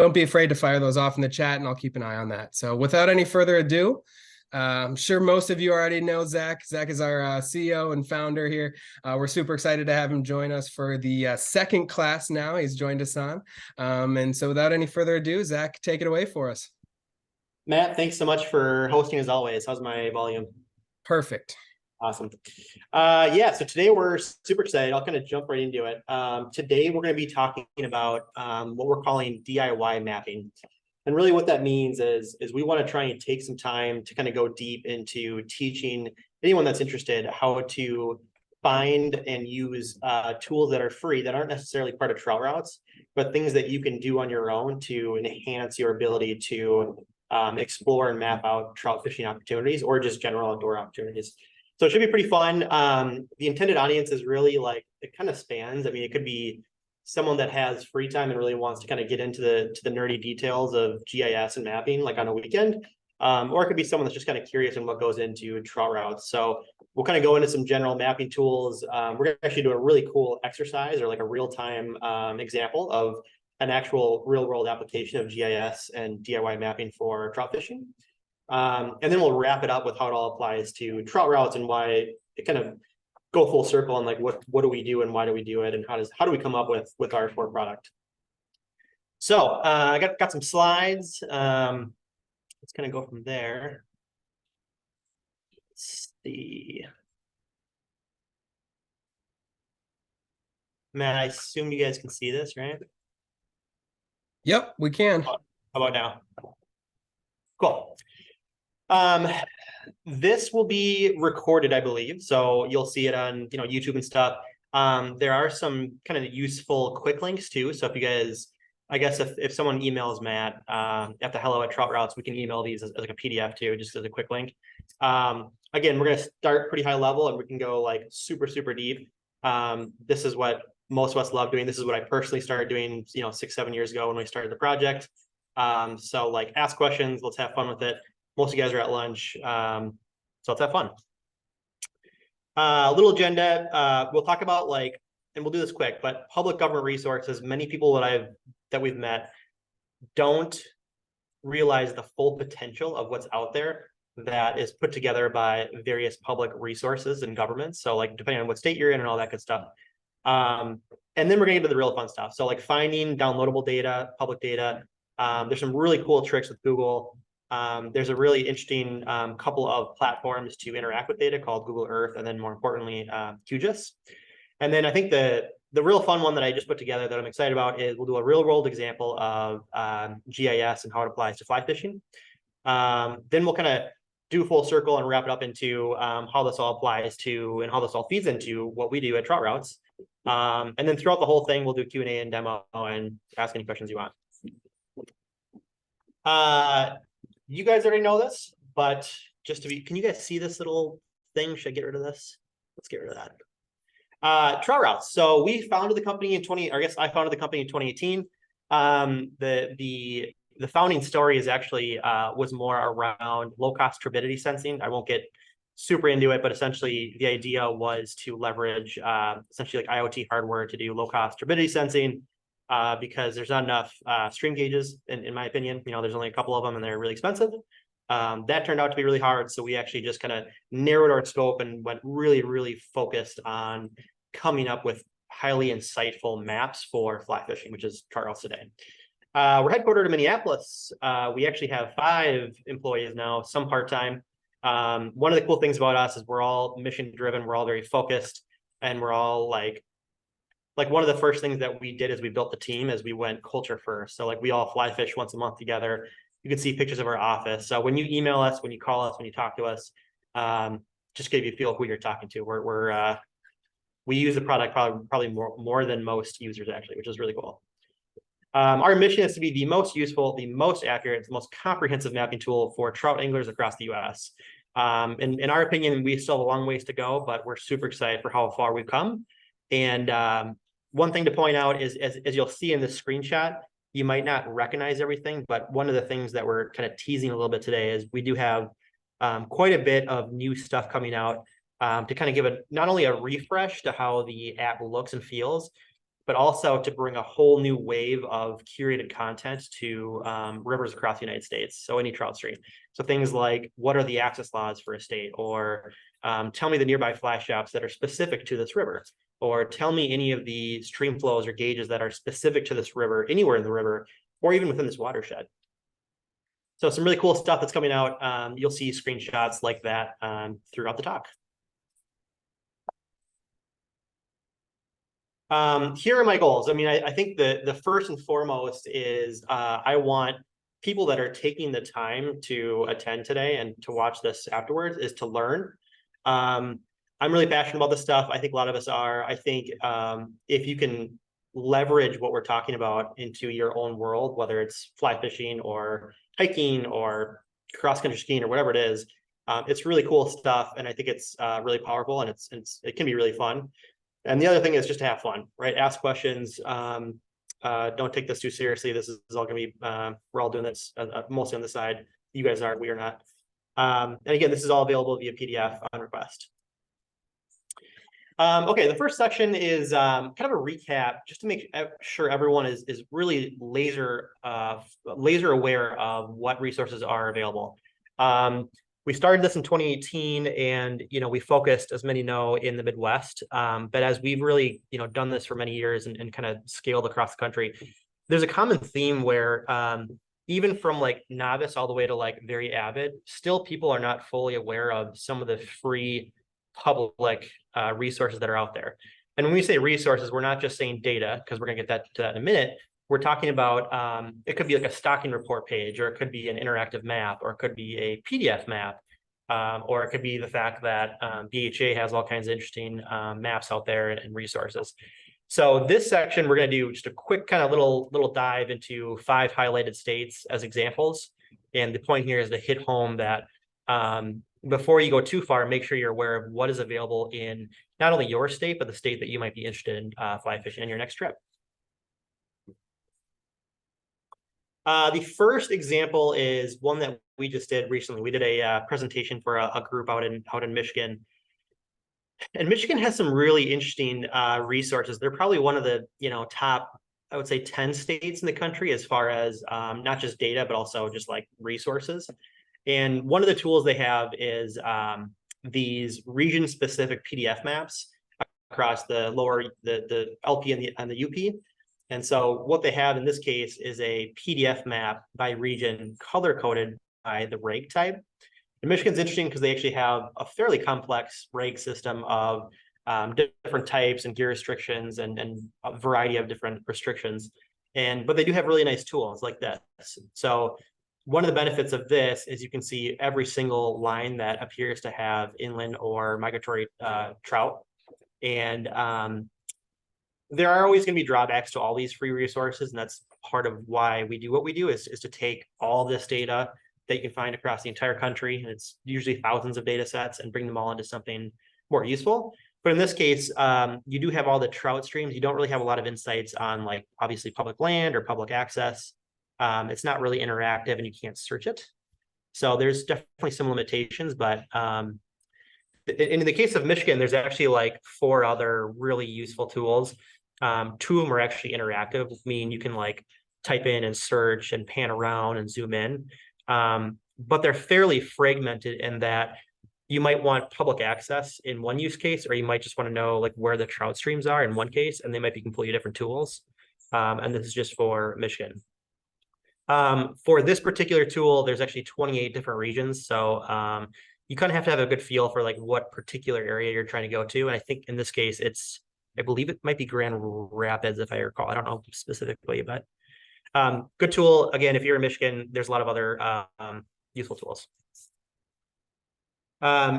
don't be afraid to fire those off in the chat, and I'll keep an eye on that. So without any further ado, I'm sure most of you already know Zach. Zach is our CEO and founder here. We're super excited to have him join us for the second class now. He's joined us on. And so without any further ado, Zach, take it away for us. Matt, thanks so much for hosting as always. How's my volume? Perfect. Awesome. Yeah, so today we're super excited. I'll kind of jump right into it. Today we're going to be talking about what we're calling DIY mapping. And really what that means is we want to try and take some time to kind of go deep into teaching anyone that's interested how to find and use tools that are free, that aren't necessarily part of Trout Routes, but things that you can do on your own to enhance your ability to explore and map out trout fishing opportunities or just general outdoor opportunities. So it should be pretty fun. The intended audience is really like, it kind of spans. I mean, it could be someone that has free time and really wants to kind of get into the nerdy details of GIS and mapping, like on a weekend. Or it could be someone that's just kind of curious in what goes into Trout Routes. So we'll kind of go into some general mapping tools. We're going to actually do a really cool exercise or like a real-time example of an actual real-world application of GIS and DIY mapping for trout fishing. And then we'll wrap it up with how it all applies to Trout Routes and why it kind of go full circle and like what do we do and why do we do it and how do we come up with our core product. So I got some slides. Let's kind of go from there. Let's see. Matt, I assume you guys can see this, right? Yep, we can. How about now? Cool. This will be recorded, I believe, so you'll see it on YouTube and stuff. There are some kind of useful quick links too. So if you guys, I guess if someone emails Matt at the hello@Trout Routes, we can email these as like a PDF too, just as a quick link. Again, we're gonna start pretty high level and we can go like super deep. This is what most of us love doing. This is what I personally started doing 6-7 years ago when we started the project. So like ask questions, let's have fun with it. Most of you guys are at lunch, so let's have fun. Little agenda. We'll talk about and we'll do this quick, but public government resources. Many people that we've met don't realize the full potential of what's out there that is put together by various public resources and governments. So like depending on what state you're in and all that good stuff. And then we're gonna get into the real fun stuff. So like finding downloadable data, public data. There's some really cool tricks with Google. There's a really interesting couple of platforms to interact with data called Google Earth, and then more importantly, QGIS. And then I think the real fun one that I just put together that I'm excited about is we'll do a real world example of GIS and how it applies to fly fishing. Then we'll kind of do a full circle and wrap it up into how this all applies to and how this all feeds into what we do at Trout Routes. And then throughout the whole thing, we'll do Q&A and demo and ask any questions you want. You guys already know this, but just to be, can you guys see this little thing? Should I get rid of this? Let's get rid of that. Trout Routes. So we founded the company in I founded the company in 2018. The founding story is actually was more around low-cost turbidity sensing. I won't get super into it, but essentially the idea was to leverage essentially like IoT hardware to do low-cost turbidity sensing. Because there's not enough stream gauges, in my opinion. There's only a couple of them and they're really expensive. That turned out to be really hard. So we actually just kind of narrowed our scope and went really focused on coming up with highly insightful maps for fly fishing, which is Trout Routes today. We're headquartered in Minneapolis. We actually have 5 employees now, some part-time. One of the cool things about us is we're all mission driven. We're all very focused and we're all like one of the first things that we did is we built the team as we went culture first. So like we all fly fish once a month together. You can see pictures of our office. So when you email us, when you call us, when you talk to us, just give you a feel of who you're talking to. We use the product probably more than most users actually, which is really cool. Our mission is to be the most useful, the most accurate, the most comprehensive mapping tool for trout anglers across the US. In our opinion, we still have a long ways to go, but we're super excited for how far we've come. And one thing to point out is, as you'll see in this screenshot, you might not recognize everything, but one of the things that we're kind of teasing a little bit today is we do have quite a bit of new stuff coming out to kind of give it not only a refresh to how the app looks and feels, but also to bring a whole new wave of curated content to rivers across the United States. So any trout stream. So things like, what are the access laws for a state? Or tell me the nearby fly shops that are specific to this river. Or tell me any of the stream flows or gauges that are specific to this river, anywhere in the river, or even within this watershed. So some really cool stuff that's coming out. You'll see screenshots like that throughout the talk. Here are my goals. I mean, I think the first and foremost is I want people that are taking the time to attend today and to watch this afterwards is to learn. I'm really passionate about this stuff. I think a lot of us are. I think if you can leverage what we're talking about into your own world, whether it's fly fishing or hiking or cross-country skiing or whatever it is, it's really cool stuff. And I think it's really powerful, and it can be really fun. And the other thing is just to have fun, right? Ask questions. Don't take this too seriously. This is all going to be, we're all doing this mostly on the side. You guys aren't, we are not. And again, this is all available via PDF on request. Okay, the first section is kind of a recap, just to make sure everyone is really laser aware of what resources are available. We started this in 2018, and we focused, as many know, in the Midwest. But as we've really done this for many years and kind of scaled across the country, there's a common theme where even from like novice all the way to like very avid, still people are not fully aware of some of the free public resources that are out there. And when we say resources, we're not just saying data, because we're going to get to that in a minute. We're talking about, it could be like a stocking report page, or it could be an interactive map, or it could be a PDF map, or it could be the fact that BHA has all kinds of interesting maps out there and resources. So this section, we're going to do just a quick kind of little dive into 5 highlighted states as examples. And the point here is to hit home that before you go too far, make sure you're aware of what is available in not only your state, but the state that you might be interested in fly fishing on your next trip. The first example is one that we just did recently. We did a presentation for a group out in Michigan. And Michigan has some really interesting resources. They're probably one of the top, I would say, 10 states in the country as far as not just data, but also just like resources. And one of the tools they have is these region-specific PDF maps across the LP and the UP. And so what they have in this case is a PDF map by region, color-coded by the rake type. And Michigan's interesting because they actually have a fairly complex rake system of different types and gear restrictions and a variety of different restrictions. But they do have really nice tools like this. So one of the benefits of this is you can see every single line that appears to have inland or migratory trout. And there are always going to be drawbacks to all these free resources, and that's part of why we do what we do is to take all this data that you can find across the entire country, and it's usually thousands of data sets, and bring them all into something more useful. But in this case, you do have all the trout streams. You don't really have a lot of insights on, like, obviously public land or public access. It's not really interactive, and you can't search it. So there's definitely some limitations, but in the case of Michigan, there's actually like 4 other really useful tools. 2 of them are actually interactive, meaning you can like type in and search and pan around and zoom in. But they're fairly fragmented in that you might want public access in one use case, or you might just want to know like where the trout streams are in one case, and they might be completely different tools. And this is just for Michigan. For this particular tool, there's actually 28 different regions. So you kind of have to have a good feel for like what particular area you're trying to go to. And I think in this case, I believe it might be Grand Rapids, if I recall. I don't know specifically, but good tool. Again, if you're in Michigan, there's a lot of other useful tools.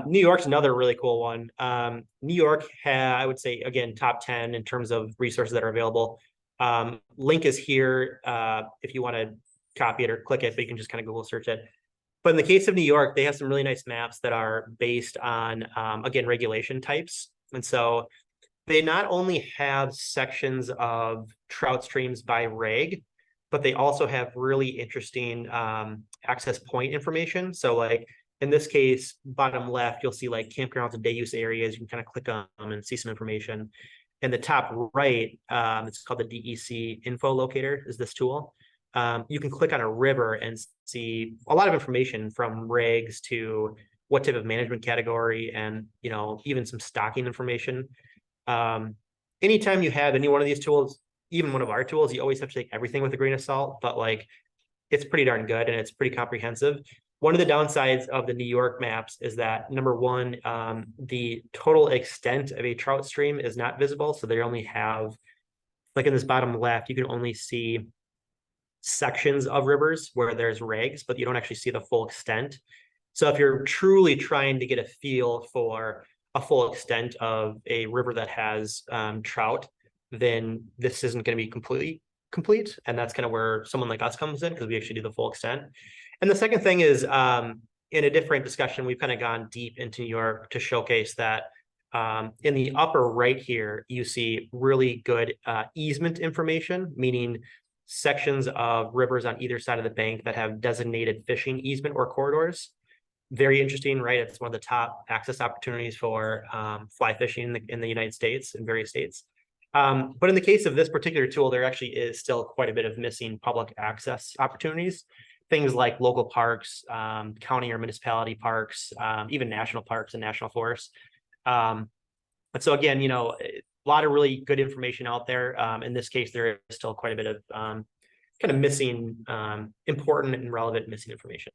New York's another really cool one. New York I would say, again, top 10 in terms of resources that are available. Link is here if you want to copy it or click it, but you can just kind of Google search it. But in the case of New York, they have some really nice maps that are based on, again, regulation types. And so they not only have sections of trout streams by reg, but they also have really interesting access point information. So like in this case, bottom left, you'll see like campgrounds and day use areas. You can kind of click on them and see some information. in the top right, it's called the DEC info locator is this tool. You can click on a river and see a lot of information from regs to what type of management category and, even some stocking information. Anytime you have any one of these tools, even one of our tools, you always have to take everything with a grain of salt, but like it's pretty darn good and it's pretty comprehensive. One of the downsides of the New York maps is that number one, the total extent of a trout stream is not visible. So they only have, like in this bottom left, you can only see sections of rivers where there's regs, but you don't actually see the full extent. So if you're truly trying to get a feel for a full extent of a river that has trout, then this isn't going to be completely complete. And that's kind of where someone like us comes in because we actually do the full extent. And the second thing is in a different discussion, we've kind of gone deep into New York to showcase that in the upper right here, you see really good easement information, meaning sections of rivers on either side of the bank that have designated fishing easement or corridors. Very interesting, right? It's one of the top access opportunities for fly fishing in the United States, in various states. But in the case of this particular tool, there actually is still quite a bit of missing public access opportunities. Things like local parks, county or municipality parks, even national parks and national forests. And so again, a lot of really good information out there. In this case, there is still quite a bit of kind of missing, important and relevant missing information.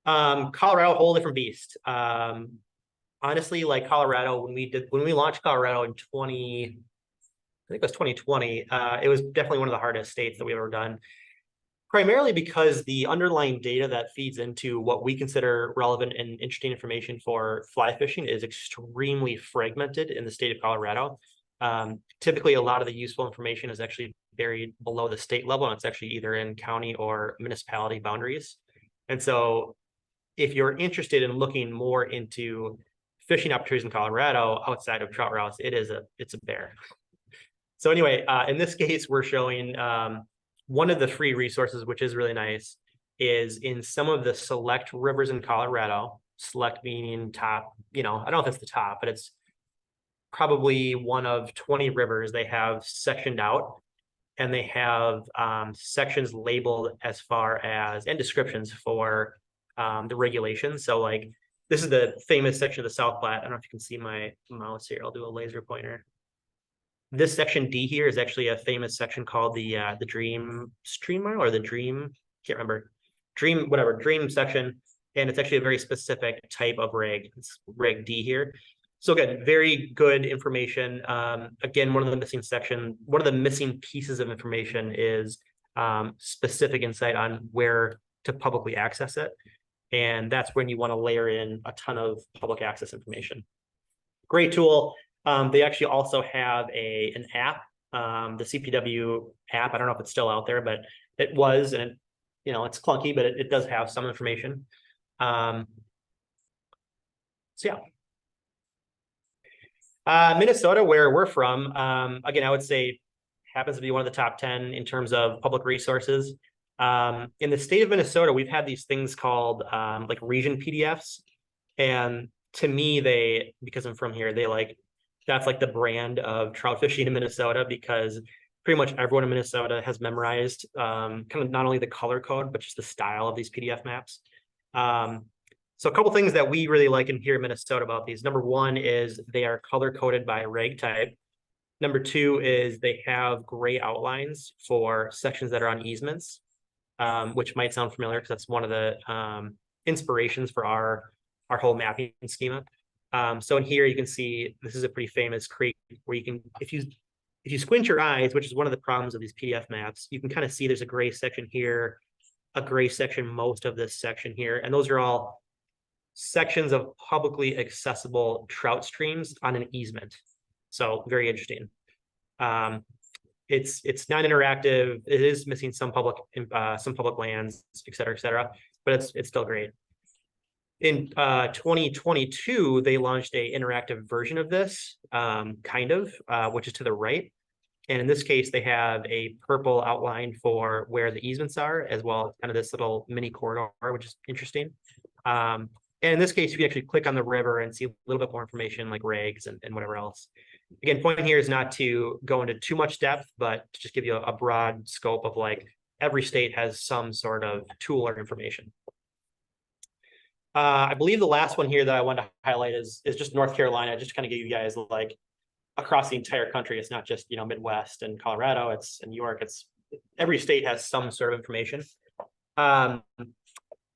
Colorado, whole different beast. Honestly, like Colorado, when we launched Colorado in 2020, it was definitely one of the hardest states that we've ever done. Primarily because the underlying data that feeds into what we consider relevant and interesting information for fly fishing is extremely fragmented in the state of Colorado. Typically, a lot of the useful information is actually buried below the state level, and it's actually either in county or municipality boundaries. And so if you're interested in looking more into fishing opportunities in Colorado outside of Trout Routes, it's a bear. So anyway, in this case, we're showing one of the free resources, which is really nice, is in some of the select rivers in Colorado, select meaning top, I don't know if it's the top, but it's probably one of 20 rivers they have sectioned out, and they have sections labeled as far as, and descriptions for the regulations. So like, this is the famous section of the South Platte. I don't know if you can see my mouse here. I'll do a laser pointer. This section D here is actually a famous section called the Dream Stream Mile, or the Dream, can't remember, Dream section. And it's actually a very specific type of reg. It's reg D here. So again, very good information. Again, one of the missing pieces of information is specific insight on where to publicly access it. And that's when you want to layer in a ton of public access information. Great tool. They actually also have an app, the CPW app. I don't know if it's still out there, but it was, and it's clunky, but it does have some information. So yeah. Minnesota, where we're from, again, I would say happens to be one of the top 10 in terms of public resources. In the state of Minnesota, we've had these things called like region PDFs. And to me, because I'm from here, that's like the brand of trout fishing in Minnesota, because pretty much everyone in Minnesota has memorized kind of not only the color code, but just the style of these PDF maps. So a couple things that we really like in here in Minnesota about these. Number one is they are color coded by reg type. Number two is they have gray outlines for sections that are on easements, which might sound familiar because that's one of the inspirations for our whole mapping schema. So in here you can see this is a pretty famous creek where you can, if you squint your eyes, which is one of the problems of these PDF maps, you can kind of see there's a gray section here, a gray section most of this section here, and those are all sections of publicly accessible trout streams on an easement. So very interesting. It's not interactive. It is missing some public lands, et cetera, but it's still great. In 2022, they launched a interactive version of this, which is to the right. And in this case, they have a purple outline for where the easements are, as well as kind of this little mini corridor, which is interesting. And in this case, you can actually click on the river and see a little bit more information like regs and whatever else. Again, point here is not to go into too much depth, but to just give you a broad scope of like every state has some sort of tool or information. I believe the last one here that I want to highlight is just North Carolina, just to kind of give you guys like across the entire country. It's not just, you know, Midwest and Colorado, it's in New York, it's every state has some sort of information.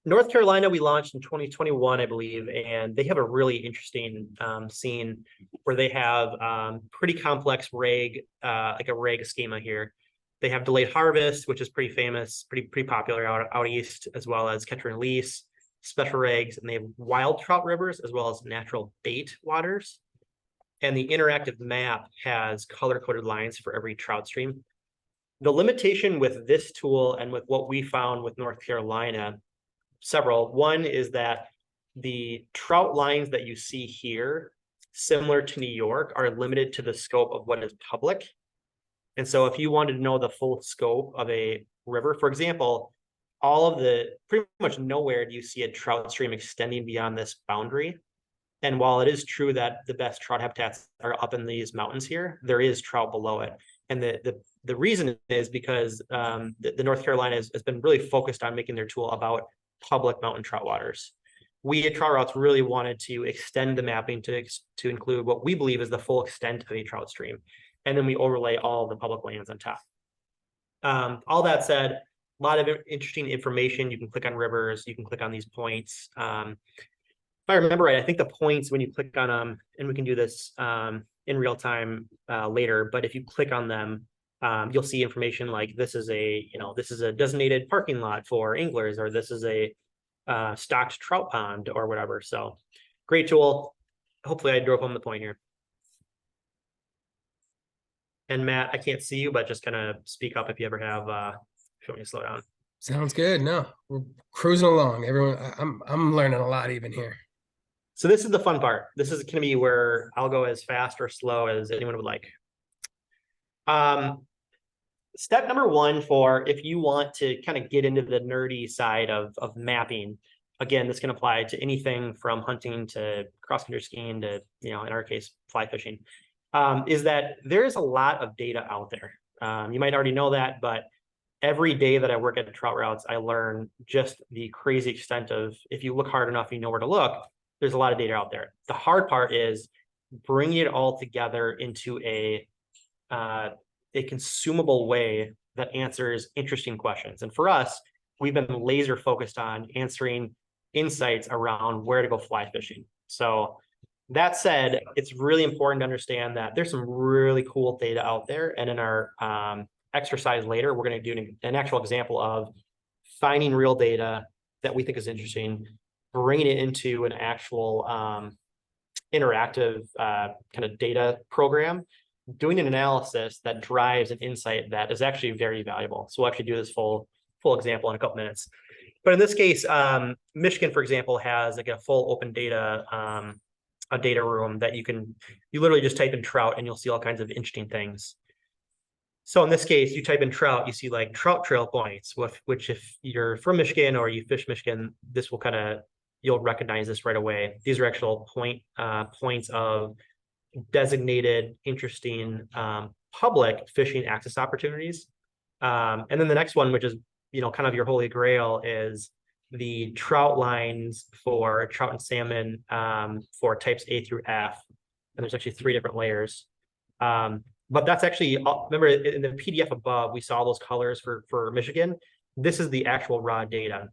North Carolina, we launched in 2021, I believe, and they have a really interesting scene where they have pretty complex reg, like a reg schema here. They have delayed harvest, which is pretty famous, pretty popular out east, as well as catch and release, special regs, and they have wild trout rivers as well as natural bait waters. And the interactive map has color-coded lines for every trout stream. The limitation with this tool and with what we found with North Carolina, several. One is that the trout lines that you see here, similar to New York, are limited to the scope of what is public. And so if you wanted to know the full scope of a river, for example, pretty much nowhere do you see a trout stream extending beyond this boundary. And while it is true that the best trout habitats are up in these mountains here, there is trout below it. And the reason is because the North Carolina has been really focused on making their tool about public mountain trout waters. We at Trout Routes really wanted to extend the mapping to include what we believe is the full extent of a trout stream. And then we overlay all the public lands on top. All that said, a lot of interesting information. You can click on rivers, you can click on these points. If I remember right, I think the points when you click on them, and we can do this in real time later, but if you click on them, you'll see information like this is a designated parking lot for anglers, or this is a stocked trout pond or whatever. So great tool. Hopefully I drove home the point here. And Matt, I can't see you, but just kind of speak up if you ever have, if you want me to slow down. Sounds good. No, we're cruising along. Everyone, I'm learning a lot even here. So this is the fun part. This is going to be where I'll go as fast or slow as anyone would like. Step number one for if you want to kind of get into the nerdy side of mapping, again, this can apply to anything from hunting to cross-country skiing to, you know, in our case, fly fishing, is that there is a lot of data out there. You might already know that, but every day that I work at Trout Routes, I learn just the crazy extent of, if you look hard enough, you know where to look, there's a lot of data out there. The hard part is bringing it all together into a consumable way that answers interesting questions. And for us, we've been laser focused on answering insights around where to go fly fishing. So that said, it's really important to understand that there's some really cool data out there. And in our exercise later, we're going to do an actual example of finding real data that we think is interesting, bringing it into an actual interactive kind of data program, doing an analysis that drives an insight that is actually very valuable. So we'll actually do this full example in a couple minutes. But in this case, Michigan, for example, has like a full open data, a data room that you literally just type in trout and you'll see all kinds of interesting things. So in this case, you type in trout, you see like trout trail points, which if you're from Michigan or you fish Michigan, this will you'll recognize this right away. These are actual points of designated, interesting public fishing access opportunities. And then the next one, which is, you know, kind of your holy grail, is the trout lines for trout and salmon for types A through F. And there's actually 3 different layers. But that's actually, remember in the PDF above, we saw those colors for Michigan. This is the actual raw data.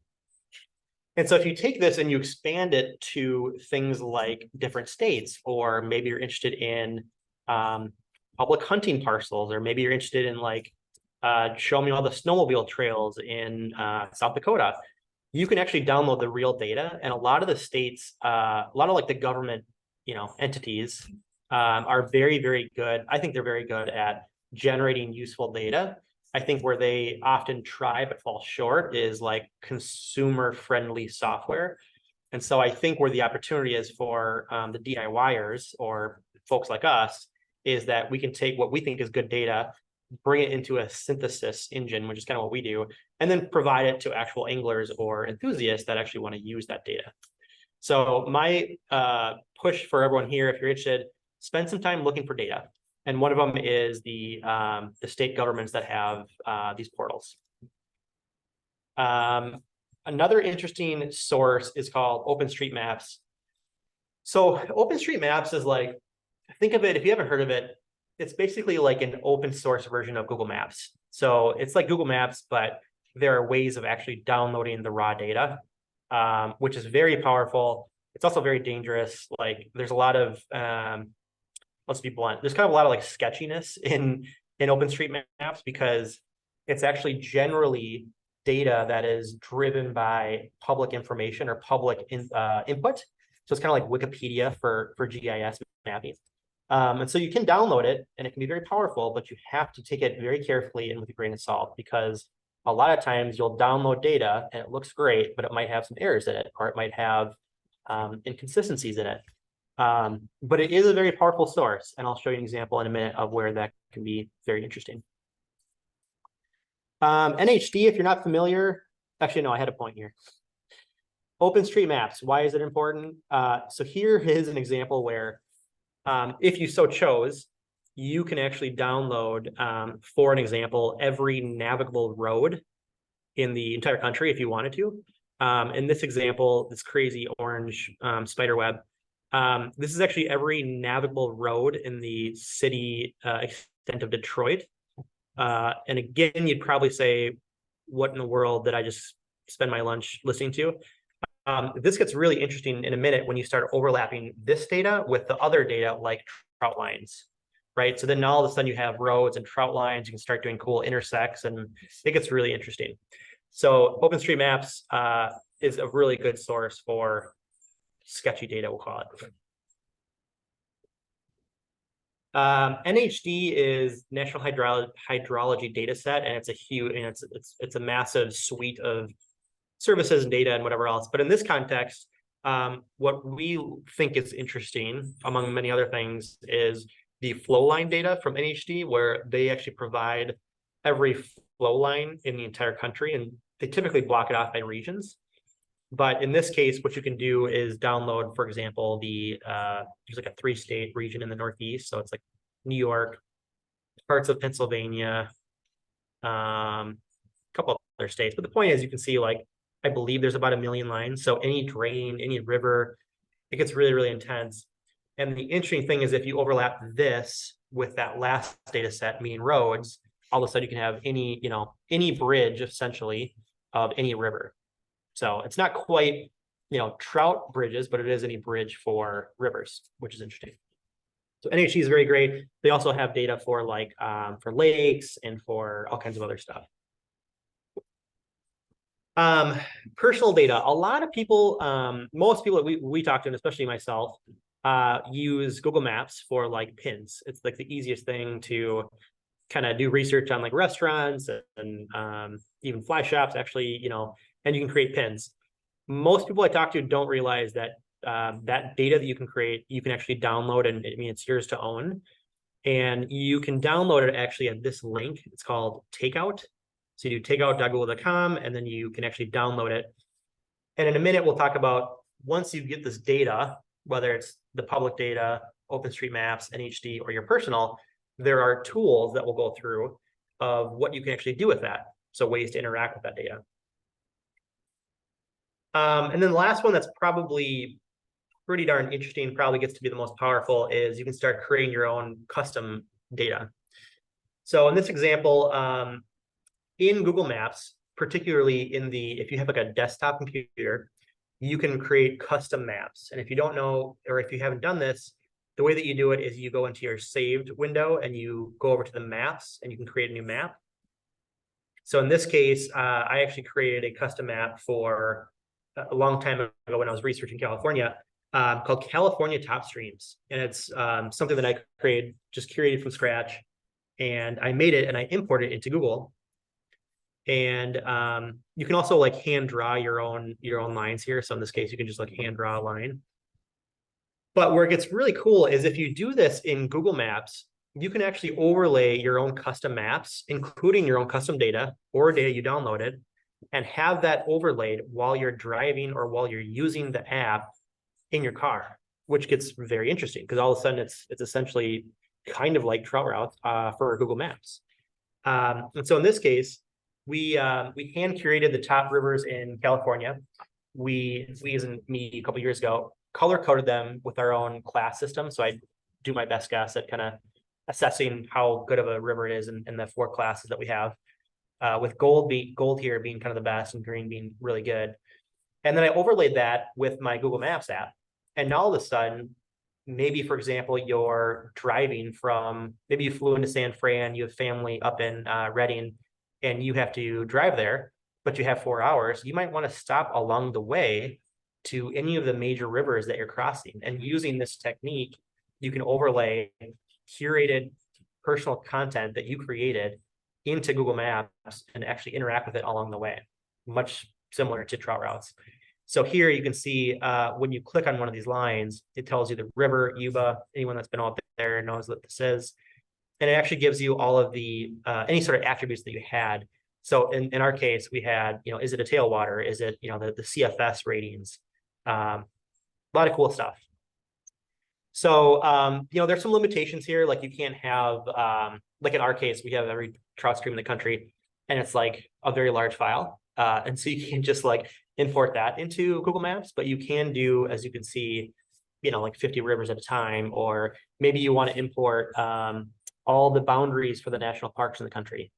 And so if you take this and you expand it to things like different states, or maybe you're interested in public hunting parcels, or maybe you're interested in like, show me all the snowmobile trails in South Dakota, you can actually download the real data. And a lot of the states, a lot of like the government, you know, entities are very, very good. I think they're very good at generating useful data. I think where they often try but fall short is like consumer friendly software. And so I think where the opportunity is for the DIYers or folks like us is that we can take what we think is good data, bring it into a synthesis engine, which is kind of what we do, and then provide it to actual anglers or enthusiasts that actually want to use that data. So my push for everyone here, if you're interested, spend some time looking for data. And one of them is the state governments that have these portals. Another interesting source is called OpenStreetMaps. So OpenStreetMaps is like, think of it, if you haven't heard of it, it's basically like an open source version of Google Maps. So it's like Google Maps, but there are ways of actually downloading the raw data, which is very powerful. It's also very dangerous. Like there's a lot of, let's be blunt, there's kind of a lot of like sketchiness in OpenStreetMaps because it's actually generally data that is driven by public information or public input. So it's kind of like Wikipedia for GIS mapping. And so you can download it and it can be very powerful, but you have to take it very carefully and with a grain of salt, because a lot of times you'll download data and it looks great, but it might have some errors in it, or it might have inconsistencies in it. But it is a very powerful source. And I'll show you an example in a minute of where that can be very interesting. NHD, if you're not familiar, actually, no, I had a point here. OpenStreetMaps, why is it important? So here is an example where if you so chose, you can actually download, for an example, every navigable road in the entire country if you wanted to. In this example, this crazy orange spider web, this is actually every navigable road in the city extent of Detroit. And again, you'd probably say, what in the world did I just spend my lunch listening to? This gets really interesting in a minute when you start overlapping this data with the other data like trout lines, right? So then all of a sudden you have roads and trout lines, you can start doing cool intersects, and it gets really interesting. So OpenStreetMaps is a really good source for sketchy data, we'll call it. NHD is National Hydrology Data Set, and it's a huge, and it's a massive suite of services and data and whatever else. But in this context, what we think is interesting, among many other things, is the flow line data from NHD, where they actually provide every flow line in the entire country, and they typically block it off by regions. But in this case, what you can do is download, for example, there's like a 3-state region in the Northeast. So it's like New York, parts of Pennsylvania, a couple other states. But the point is, you can see, like, I believe there's about 1 million lines. So any drain, any river, it gets really, really intense. And the interesting thing is, if you overlap this with that last data set, meaning roads, all of a sudden you can have any bridge essentially of any river. So it's not quite, trout bridges, but it is any bridge for rivers, which is interesting. So NHD is very great. They also have data for for lakes and for all kinds of other stuff. Personal data. A lot of people, most people that we talk to, and especially myself, use Google Maps for like pins. It's like the easiest thing to kind of do research on, like restaurants and even fly shops, actually, and you can create pins. Most people I talk to don't realize that that data that you can create, you can actually download, and it's yours to own. And you can download it actually at this link. It's called Takeout. So you do takeout.google.com, and then you can actually download it. And in a minute, we'll talk about, once you get this data, whether it's the public data, OpenStreetMaps, NHD, or your personal, there are tools that we'll go through of what you can actually do with that. So ways to interact with that data. And then the last one that's probably pretty darn interesting, probably gets to be the most powerful, is you can start creating your own custom data. So in this example, in Google Maps, particularly if you have like a desktop computer, you can create custom maps. And if you don't know, or if you haven't done this, the way that you do it is you go into your saved window and you go over to the maps, and you can create a new map. So in this case, I actually created a custom map for a long time ago when I was researching California, called California Top Streams. And it's something that I curated from scratch. And I made it and I imported it into Google. And you can also like hand draw your own lines here. So in this case, you can just like hand draw a line. But where it gets really cool is, if you do this in Google Maps, you can actually overlay your own custom maps, including your own custom data or data you downloaded, and have that overlaid while you're driving or while you're using the app in your car. which gets very interesting because all of a sudden it's essentially kind of like Trout Routes for Google Maps. And so in this case, we hand curated the top rivers in California. We as in me a couple years ago, color coded them with our own class system. So I do my best guess at kind of assessing how good of a river it is in the 4 classes that we have. With gold here being kind of the best and green being really good. And then I overlaid that with my Google Maps app. And now all of a sudden, maybe, for example, you're driving from, maybe you flew into San Fran, you have family up in Redding, and you have to drive there, but you have 4 hours. You might want to stop along the way to any of the major rivers that you're crossing. And using this technique, you can overlay curated personal content that you created into Google Maps and actually interact with it along the way, much similar to Trout Routes. So here you can see when you click on one of these lines, it tells you the river, Yuba. Anyone that's been out there knows what this is. And it actually gives you all of the any sort of attributes that you had. So in our case, we had, is it a tailwater? Is it, the CFS ratings? A lot of cool stuff. So, there's some limitations here. Like you can't have, like in our case, we have every trout stream in the country, and it's like a very large file. And so you can just like import that into Google Maps, but you can do, as you can see, like 50 rivers at a time, or maybe you want to import all the boundaries for the national parks in the country.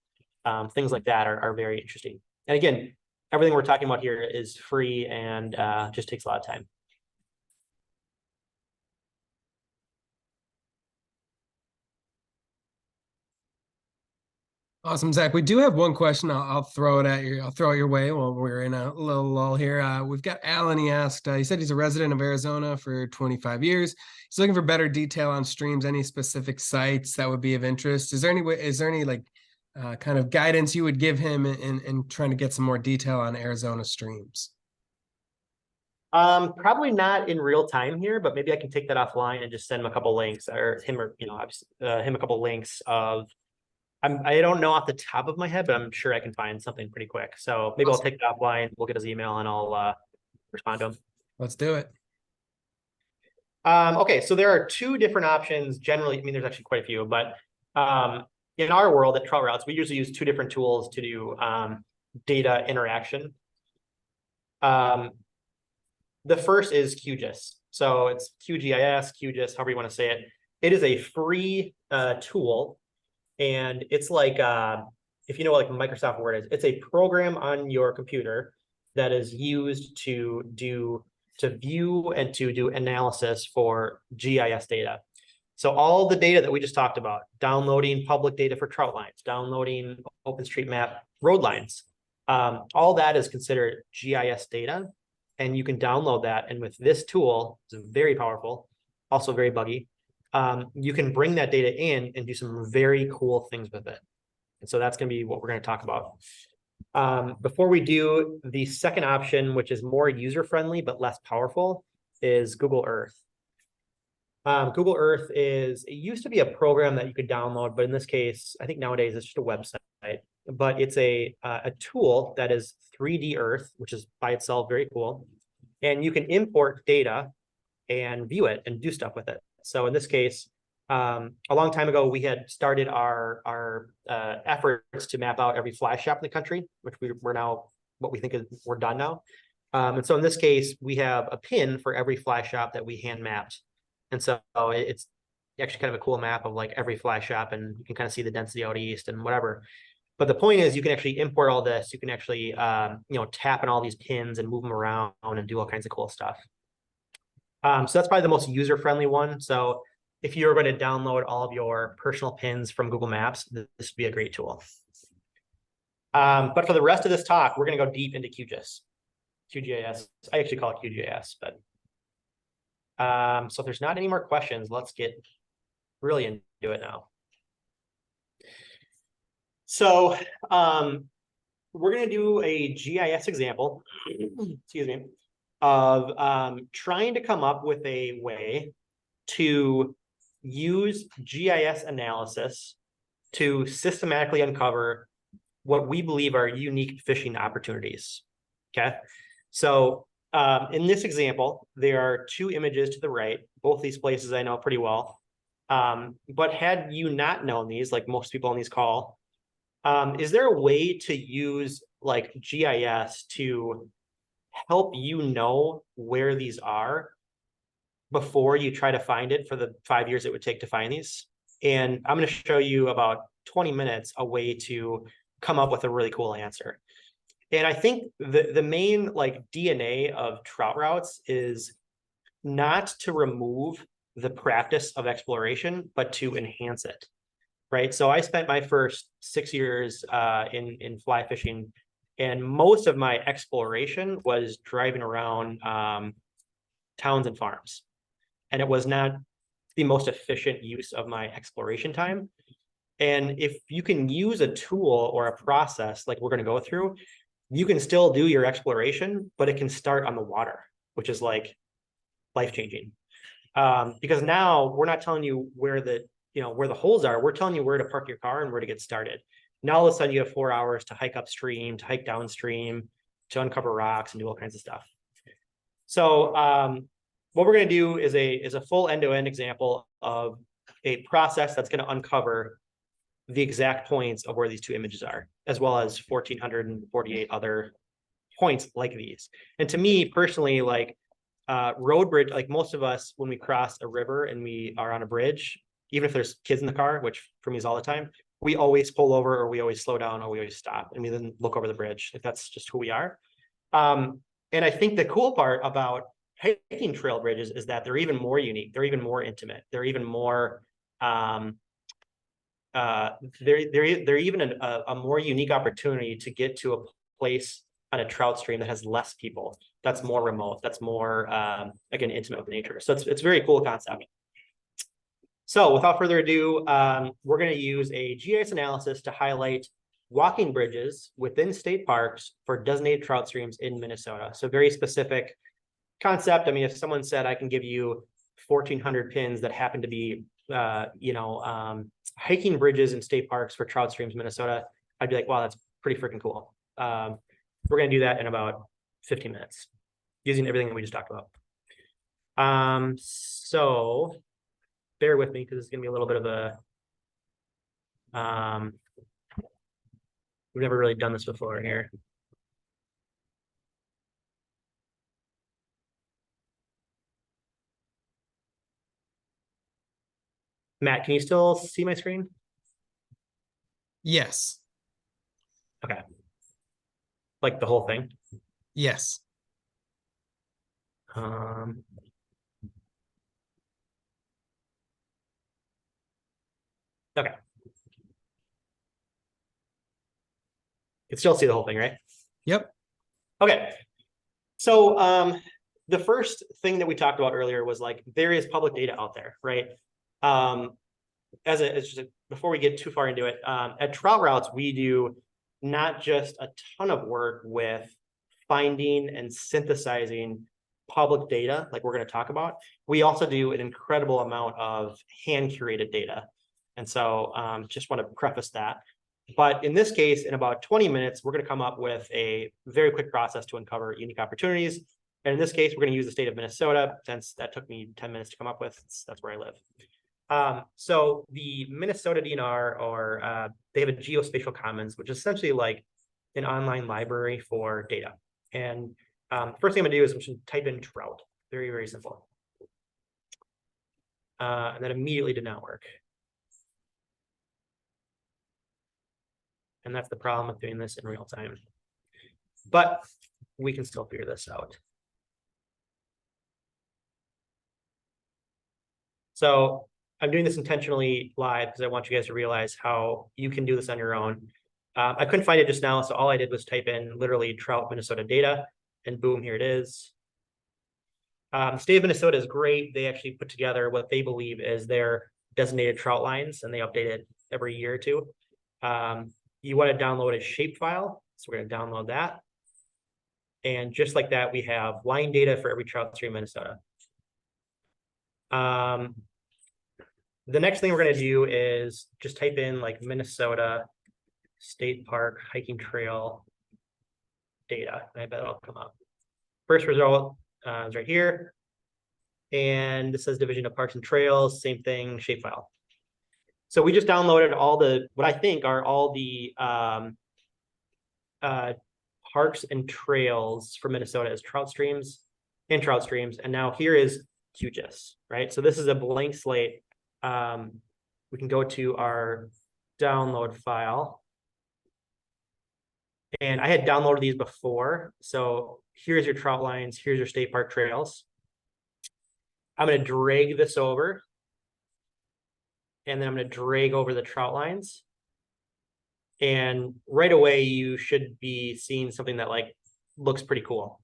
Things like that are very interesting. And again, everything we're talking about here is free and just takes a lot of time. Awesome, Zach. We do have one question. I'll throw it at you. I'll throw it your way while we're in a little lull here. We've got Alan. He asked, he said he's a resident of Arizona for 25 years. He's looking for better detail on streams, any specific sites that would be of interest. Is there any like kind of guidance you would give him in trying to get some more detail on Arizona streams? Probably not in real time here, but maybe I can take that offline and just send him a couple links, or him a couple links of. I don't know off the top of my head, but I'm sure I can find something pretty quick. So maybe I'll take it offline. We'll get his email and I'll respond to him. Let's do it. Okay, so there are 2 different options generally. I mean, there's actually quite a few, but in our world at Trout Routes, we usually use 2 different tools to do data interaction. The first is QGIS. So it's QGIS, QGIS, however you want to say it. It is a free tool. And it's like, if you know what like Microsoft Word is, it's a program on your computer that is used to view and to do analysis for GIS data. So all the data that we just talked about, downloading public data for trout lines, downloading OpenStreetMap road lines, all that is considered GIS data. And you can download that. And with this tool, it's very powerful, also very buggy. You can bring that data in and do some very cool things with it. And so that's going to be what we're going to talk about. Before we do, the second option, which is more user-friendly but less powerful, is Google Earth. Google Earth it used to be a program that you could download, but in this case, I think nowadays it's just a website. But it's a tool that is 3D Earth, which is by itself very cool. And you can import data and view it and do stuff with it. So in this case, a long time ago, we had started our efforts to map out every fly shop in the country, which we're now, what we think is we're done now. And so in this case, we have a pin for every fly shop that we hand mapped. And so it's actually kind of a cool map of like every fly shop, and you can kind of see the density out east and whatever. But the point is you can actually import all this. You can actually, tap on all these pins and move them around and do all kinds of cool stuff. So that's probably the most user-friendly one. So if you're going to download all of your personal pins from Google Maps, this would be a great tool. But for the rest of this talk, we're going to go deep into QGIS. I actually call it QGIS, but so if there's not any more questions, let's get really into it now. So we're going to do a GIS example, excuse me, of trying to come up with a way to use GIS analysis to systematically uncover what we believe are unique fishing opportunities. Okay, so in this example, there are two images to the right. Both these places I know pretty well. But had you not known these, like most people on these call, is there a way to use like GIS to help you know where these are before you try to find it for the 5 years it would take to find these? And I'm going to show you about 20 minutes a way to come up with a really cool answer. And I think the main like DNA of Trout Routes is not to remove the practice of exploration, but to enhance it, right? So I spent my first 6 years in fly fishing, and most of my exploration was driving around towns and farms. And it was not the most efficient use of my exploration time. And if you can use a tool or a process like we're going to go through, you can still do your exploration, but it can start on the water, which is like life-changing. Because now we're not telling you where the holes are. We're telling you where to park your car and where to get started. Now all of a sudden you have 4 hours to hike upstream, to hike downstream, to uncover rocks and do all kinds of stuff. So what we're going to do is a full end-to-end example of a process that's going to uncover the exact points of where these two images are, as well as 1,448 other points like these. And to me personally, like road bridge, like most of us, when we cross a river and we are on a bridge, even if there's kids in the car, which for me is all the time, we always pull over or we always slow down or we always stop and we then look over the bridge. Like that's just who we are. And I think the cool part about hiking trail bridges is that they're even more unique. They're even more intimate. They're even more, they're even a more unique opportunity to get to a place on a trout stream that has less people, that's more remote, that's more again intimate with nature. So it's a very cool concept. So without further ado, we're going to use a GIS analysis to highlight walking bridges within state parks for designated trout streams in Minnesota. So very specific concept. I mean, if someone said I can give you 1,400 pins that happen to be hiking bridges in state parks for trout streams, Minnesota, I'd be like, wow, that's pretty freaking cool. We're going to do that in about 15 minutes using everything that we just talked about. So bear with me because it's going to be a little bit of a, we've never really done this before here. Matt, can you still see my screen? Yes. Okay. Like the whole thing? Yes. Okay. You can still see the whole thing, right? Yep. Okay. So the first thing that we talked about earlier was like there is public data out there, right? Before we get too far into it, at Trout Routes, we do not just a ton of work with finding and synthesizing public data, like we're going to talk about. We also do an incredible amount of hand-curated data. And so just want to preface that. But in this case, in about 20 minutes, we're going to come up with a very quick process to uncover unique opportunities. And in this case, we're going to use the state of Minnesota, since that took me 10 minutes to come up with. That's where I live. So the Minnesota DNR, or they have a geospatial commons, which is essentially like an online library for data. And first thing I'm gonna do is I'm just gonna type in trout. Very, very simple. And that immediately did not work. And that's the problem with doing this in real time. But we can still figure this out. So I'm doing this intentionally live because I want you guys to realize how you can do this on your own. I couldn't find it just now, so all I did was type in literally trout Minnesota data, and boom, here it is. The state of Minnesota is great. They actually put together what they believe is their designated trout lines, and they update it every year or two. You want to download a shapefile, so we're going to download that. And just like that, we have line data for every trout stream in Minnesota. The next thing we're going to do is just type in like Minnesota State Park hiking trail data. I bet it'll come up. first result is right here. And this says division of parks and trails, same thing, shapefile. So we just downloaded all the, what I think are all the parks and trails for Minnesota as trout streams and trout streams. And now here is QGIS, right? So this is a blank slate. We can go to our download file. And I had downloaded these before. So here's your trout lines. Here's your state park trails. I'm going to drag this over. And then I'm going to drag over the trout lines. And right away, you should be seeing something that like looks pretty cool.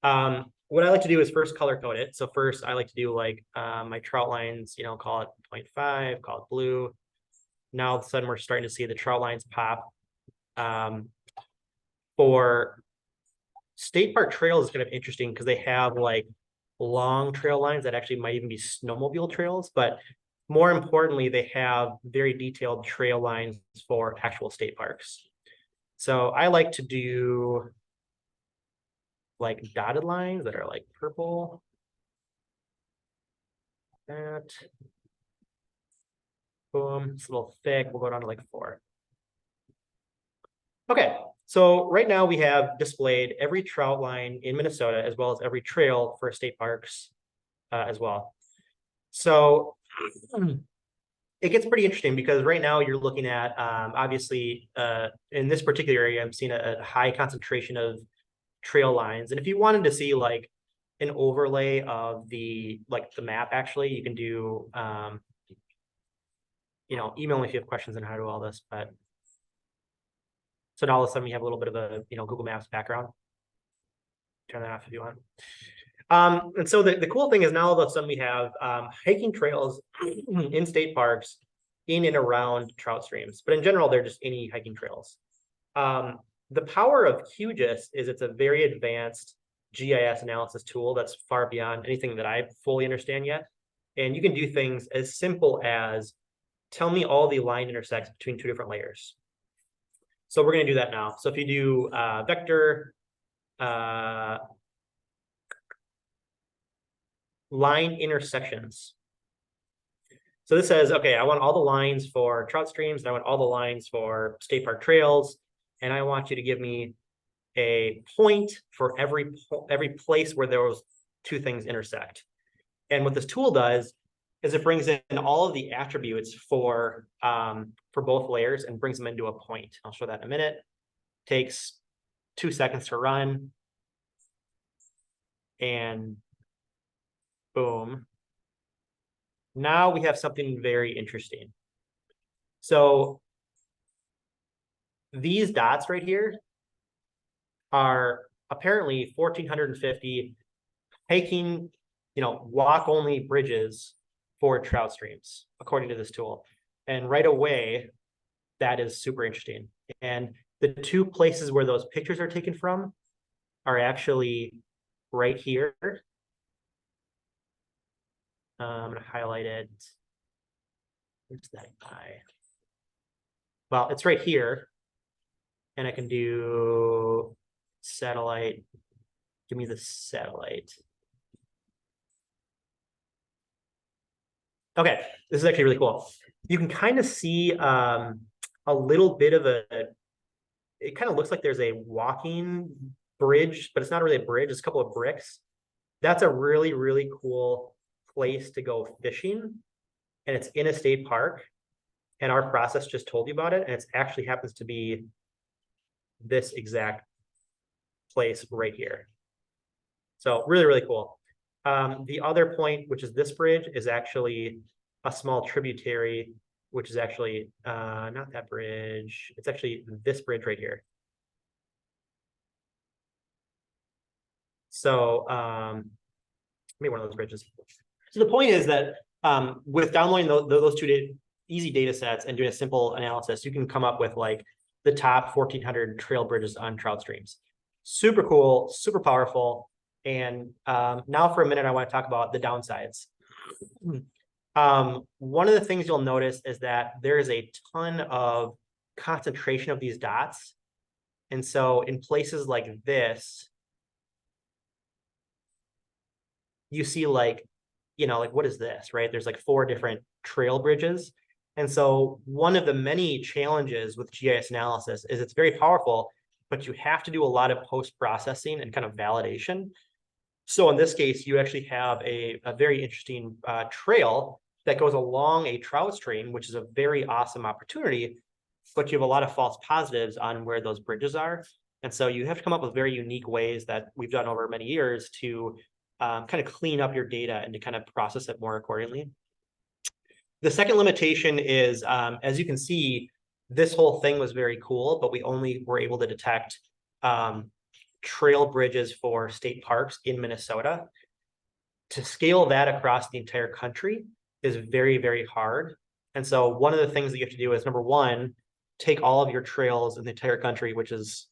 What I like to do is first color code it. So first I like to do like my trout lines, you know, call it 0.5, call it blue. Now all of a sudden we're starting to see the trout lines pop. For state park trails is kind of interesting because they have like long trail lines that actually might even be snowmobile trails, but more importantly, they have very detailed trail lines for actual state parks. So I like to do like dotted lines that are like purple. That. Boom, it's a little thick. We'll go down to like 4. Okay, so right now we have displayed every trout line in Minnesota as well as every trail for state parks as well. So it gets pretty interesting because right now you're looking at, obviously, in this particular area, I'm seeing a high concentration of trail lines. And if you wanted to see like an overlay of the map, actually, you can do, you know, email me if you have questions on how to do all this. But so now all of a sudden we have a little bit of a, you know, Google Maps background. Turn that off if you want. And so the cool thing is now all of a sudden we have hiking trails in state parks in and around trout streams, but in general, they're just any hiking trails. The power of QGIS is it's a very advanced GIS analysis tool that's far beyond anything that I fully understand yet. And you can do things as simple as tell me all the line intersects between 2 different layers. So we're going to do that now. So if you do vector line intersections. So this says, okay, I want all the lines for trout streams, and I want all the lines for state park trails, and I want you to give me a point for every place where those 2 things intersect. And what this tool does is it brings in all of the attributes for both layers and brings them into a point. I'll show that in a minute. Takes 2 seconds to run. And boom. Now we have something very interesting. So these dots right here are apparently 1,450 hiking, you know, walk-only bridges for trout streams, according to this tool. And right away, that is super interesting. And the 2 places where those pictures are taken from are actually right here. I'm going to highlight it. Where's that guy? Well, it's right here. And I can do satellite. Give me the satellite. Okay, this is actually really cool. You can kind of see a little bit of it kind of looks like there's a walking bridge, but it's not really a bridge, it's a couple of bricks. That's a really, really cool place to go fishing. And it's in a state park. And our process just told you about it. And it actually happens to be this exact place right here. So really, really cool. The other point, which is this bridge, is actually a small tributary, which is actually not that bridge. It's actually this bridge right here. So maybe one of those bridges. So the point is that with downloading those 2 easy data sets and doing a simple analysis, you can come up with like the top 1,400 trail bridges on trout streams. Super cool, super powerful. And now for a minute, I want to talk about the downsides. One of the things you'll notice is that there is a ton of concentration of these dots. And so in places like this, you see like, like what is this, right? There's like 4 different trail bridges. And so one of the many challenges with GIS analysis is it's very powerful, but you have to do a lot of post-processing and kind of validation. So in this case, you actually have a very interesting trail that goes along a trout stream, which is a very awesome opportunity, but you have a lot of false positives on where those bridges are. And so you have to come up with very unique ways that we've done over many years to kind of clean up your data and to kind of process it more accordingly. The second limitation is, as you can see, this whole thing was very cool, but we only were able to detect trail bridges for state parks in Minnesota. To scale that across the entire country is very, very hard. And so one of the things that you have to do is, number one, take all of your trails in the entire country, which is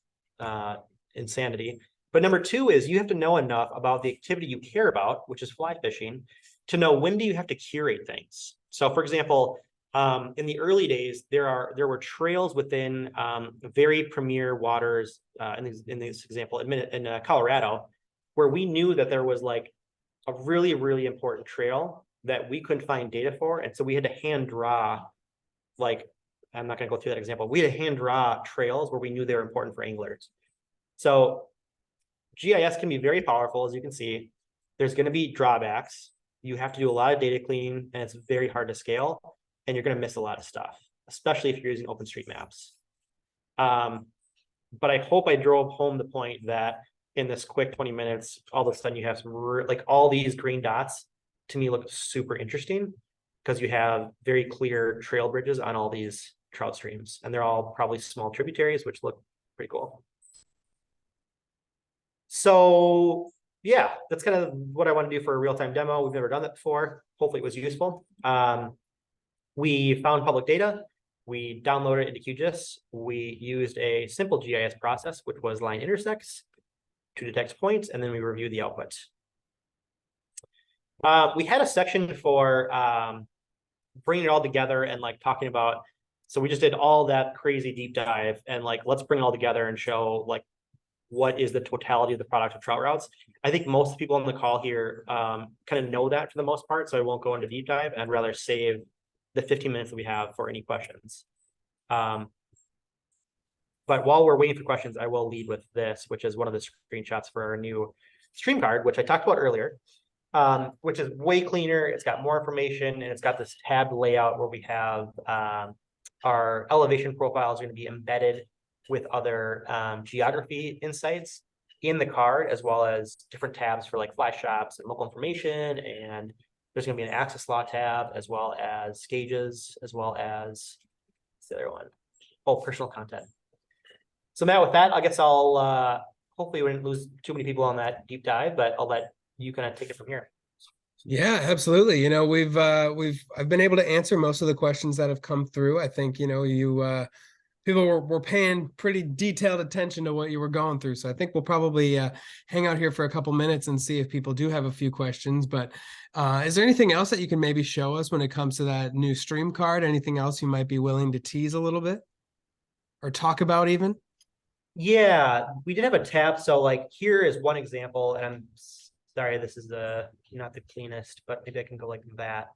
insanity. But number two is you have to know enough about the activity you care about, which is fly fishing, to know when do you have to curate things. So for example, in the early days, there were trails within very premier waters in this example in Colorado, where we knew that there was like a really, really important trail that we couldn't find data for. And so we had to hand draw, like, I'm not going to go through that example. We had to hand draw trails where we knew they were important for anglers. So GIS can be very powerful, as you can see. There's going to be drawbacks. You have to do a lot of data cleaning, and it's very hard to scale, and you're going to miss a lot of stuff, especially if you're using OpenStreetMaps. But I hope I drove home the point that in this quick 20 minutes, all of a sudden you have some, like all these green dots to me look super interesting because you have very clear trail bridges on all these trout streams, and they're all probably small tributaries, which look pretty cool. So yeah, that's kind of what I want to do for a real-time demo. We've never done that before. Hopefully it was useful. We found public data. We downloaded it into QGIS. We used a simple GIS process, which was line intersects to detect points, and then we reviewed the output. We had a section for bringing it all together and like talking about, so we just did all that crazy deep dive and like, let's bring it all together and show like, what is the totality of the product of Trout Routes. I think most people on the call here kind of know that for the most part, so I won't go into deep dive. I'd rather save the 15 minutes that we have for any questions. But while we're waiting for questions, I will lead with this, which is one of the screenshots for our new stream card, which I talked about earlier, which is way cleaner. It's got more information, and it's got this tabbed layout where we have our elevation profiles are going to be embedded with other geography insights in the card, as well as different tabs for like fly shops and local information. And there's going to be an access law tab, as well as gauges, as well as what's the other one? Oh, personal content. So Matt, with that, I guess I'll hopefully we didn't lose too many people on that deep dive, but I'll let you kind of take it from here. Yeah, absolutely. You know, I've been able to answer most of the questions that have come through. I think, you know, people were paying pretty detailed attention to what you were going through. So I think we'll probably hang out here for a couple minutes and see if people do have a few questions. But is there anything else that you can maybe show us when it comes to that new stream card? Anything else you might be willing to tease a little bit or talk about even? Yeah, we did have a tab. So like here is one example, and I'm sorry, this is not the cleanest, but maybe I can go like that.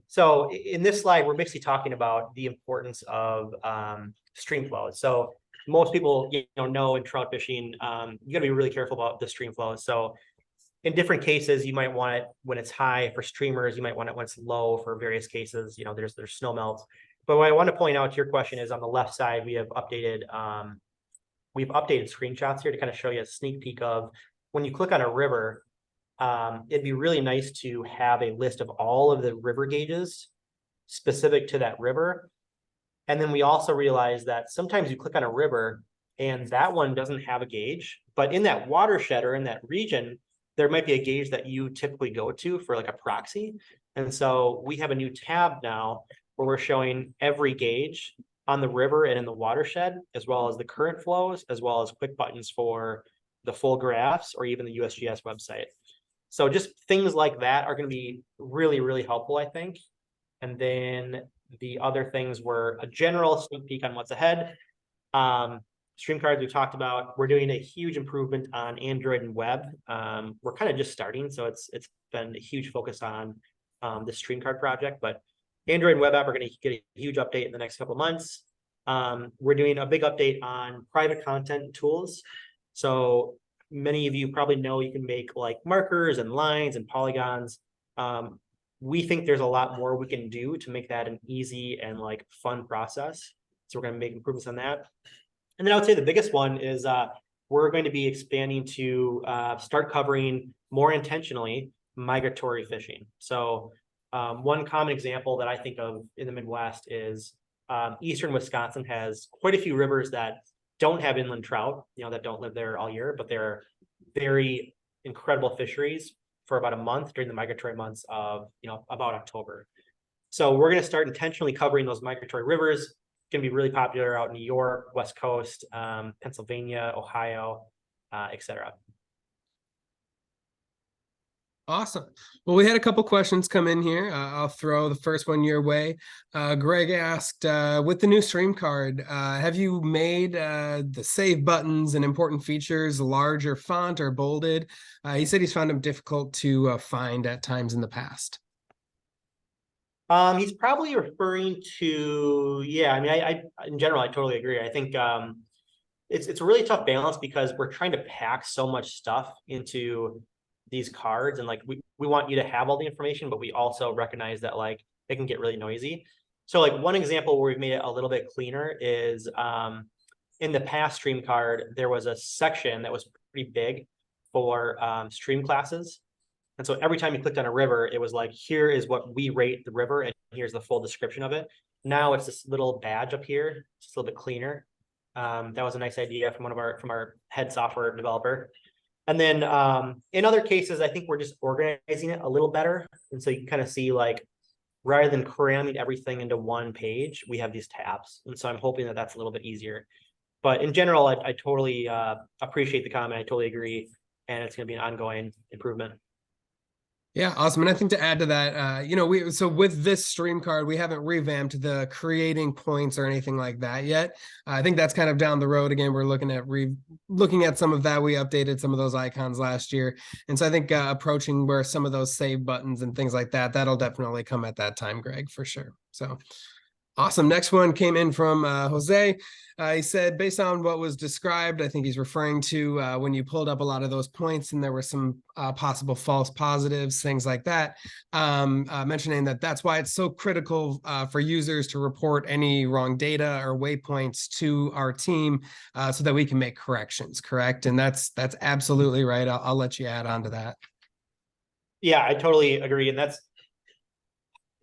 So in this slide, we're basically talking about the importance of stream flows. So most people know in trout fishing, you got to be really careful about the stream flows. So in different cases, you might want it when it's high for streamers. You might want it when it's low for various cases. There's snow melts. But what I want to point out to your question is on the left side, we've updated screenshots here to kind of show you a sneak peek of when you click on a river. It'd be really nice to have a list of all of the river gauges specific to that river. And then we also realize that sometimes you click on a river and that one doesn't have a gauge, but in that watershed or in that region, there might be a gauge that you typically go to for like a proxy. And so we have a new tab now where we're showing every gauge on the river and in the watershed, as well as the current flows, as well as quick buttons for the full graphs or even the USGS website. So just things like that are going to be really, really helpful, I think. And then the other things were a general sneak peek on what's ahead. Stream cards we talked about. We're doing a huge improvement on Android and web. We're kind of just starting, so it's been a huge focus on the stream card project, but Android and web app are going to get a huge update in the next couple of months. We're doing a big update on private content tools. So many of you probably know you can make like markers and lines and polygons. We think there's a lot more we can do to make that an easy and like fun process. So we're going to make improvements on that. And then I would say the biggest one is we're going to be expanding to start covering more intentionally migratory fishing. So one common example that I think of in the Midwest is eastern Wisconsin has quite a few rivers that don't have inland trout, that don't live there all year, but they're very incredible fisheries for about a month during the migratory months of, about October. So we're going to start intentionally covering those migratory rivers. It's going to be really popular out in New York, West Coast, Pennsylvania, Ohio, etc. Awesome. Well, we had a couple questions come in here. I'll throw the first one your way. Greg asked, with the new stream card, have you made the save buttons and important features larger font or bolded? He said he's found them difficult to find at times in the past. He's probably referring to, yeah, I mean, I in general, I totally agree. I think it's a really tough balance because we're trying to pack so much stuff into these cards, and like we want you to have all the information, but we also recognize that like they can get really noisy. So like one example where we've made it a little bit cleaner is in the past stream card, there was a section that was pretty big for stream classes. And so every time you clicked on a river, it was like, here is what we rate the river, and here's the full description of it. Now it's this little badge up here, just a little bit cleaner. That was a nice idea from our head software developer. And then in other cases, I think we're just organizing it a little better. And so you can kind of see like, rather than cramming everything into one page, we have these tabs. And so I'm hoping that that's a little bit easier. But in general, I totally appreciate the comment. I totally agree. And it's going to be an ongoing improvement. Yeah, awesome. And I think to add to that, so with this stream card, we haven't revamped the creating points or anything like that yet. I think that's kind of down the road. Again, we're looking at some of that. We updated some of those icons last year. And so I think approaching where some of those save buttons and things like that, that'll definitely come at that time, Greg, for sure. So awesome. Next one came in from Jose. He said, based on what was described, I think he's referring to when you pulled up a lot of those points and there were some possible false positives, things like that, mentioning that that's why it's so critical for users to report any wrong data or waypoints to our team so that we can make corrections, correct? And that's absolutely right. I'll let you add on to that. Yeah, I totally agree. And that's,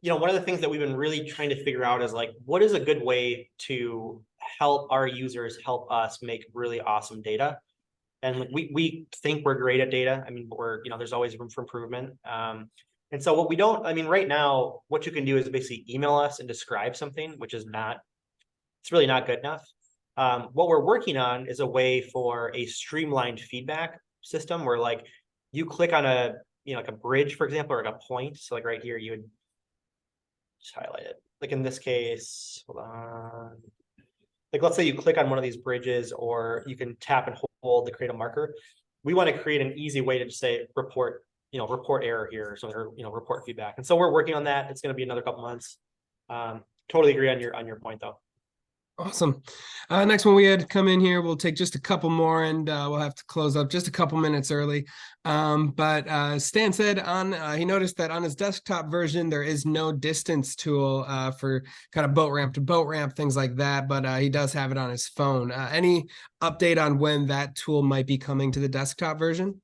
one of the things that we've been really trying to figure out is like, what is a good way to help our users help us make really awesome data? And we think we're great at data. I mean, there's always room for improvement. And so right now, what you can do is basically email us and describe something, which is it's really not good enough. What we're working on is a way for a streamlined feedback system where like you click on like a bridge, for example, or like a point. So like right here, you would just highlight it. Like in this case, hold on. Like let's say you click on one of these bridges, or you can tap and hold to create a marker. We want to create an easy way to just say report error here, or something, or report feedback. And so we're working on that. It's going to be another couple months. Totally agree on your point though. Awesome. Next one we had come in here. We'll take just a couple more, and we'll have to close up just a couple minutes early. But Stan said he noticed that on his desktop version, there is no distance tool for kind of boat ramp to boat ramp, things like that. But he does have it on his phone. Any update on when that tool might be coming to the desktop version?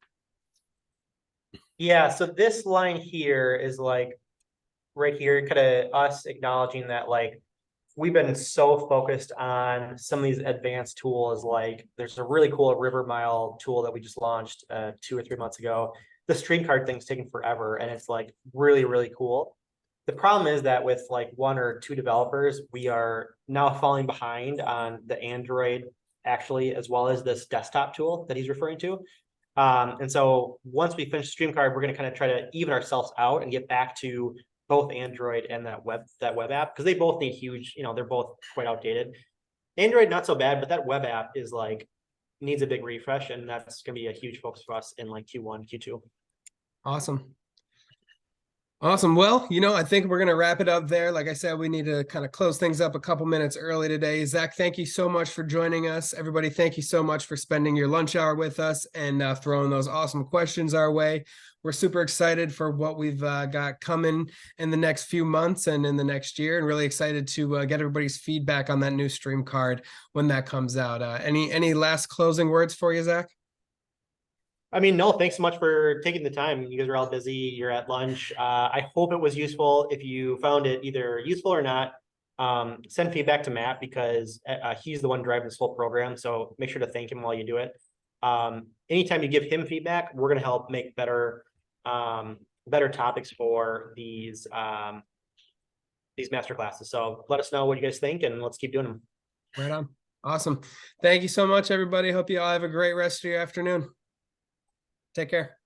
Yeah, so this line here is like right here, kind of us acknowledging that like we've been so focused on some of these advanced tools. Like there's a really cool river mile tool that we just launched 2 or 3 months ago. The stream card thing's taking forever, and it's like really, really cool. The problem is that with like 1 or 2 developers, we are now falling behind on the Android actually, as well as this desktop tool that he's referring to. And so once we finish stream card, we're going to kind of try to even ourselves out and get back to both Android and that web app, because they both need huge, they're both quite outdated. Android, not so bad, but that web app is like, needs a big refresh, and that's gonna be a huge focus for us in like Q1, Q2. Awesome. Awesome. Well, I think we're going to wrap it up there. Like I said, we need to kind of close things up a couple minutes early today. Zach, thank you so much for joining us. Everybody, thank you so much for spending your lunch hour with us and throwing those awesome questions our way. We're super excited for what we've got coming in the next few months and in the next year, and really excited to get everybody's feedback on that new stream card when that comes out. Any last closing words for you, Zach? I mean, no, thanks so much for taking the time. You guys are all busy. You're at lunch. I hope it was useful. If you found it either useful or not, send feedback to Matt, because he's the one driving this whole program. So make sure to thank him while you do it. Anytime you give him feedback, we're going to help make better topics for these master classes. So let us know what you guys think, and let's keep doing them. Right on. Awesome. Thank you so much, everybody. Hope you all have a great rest of your afternoon. Take care.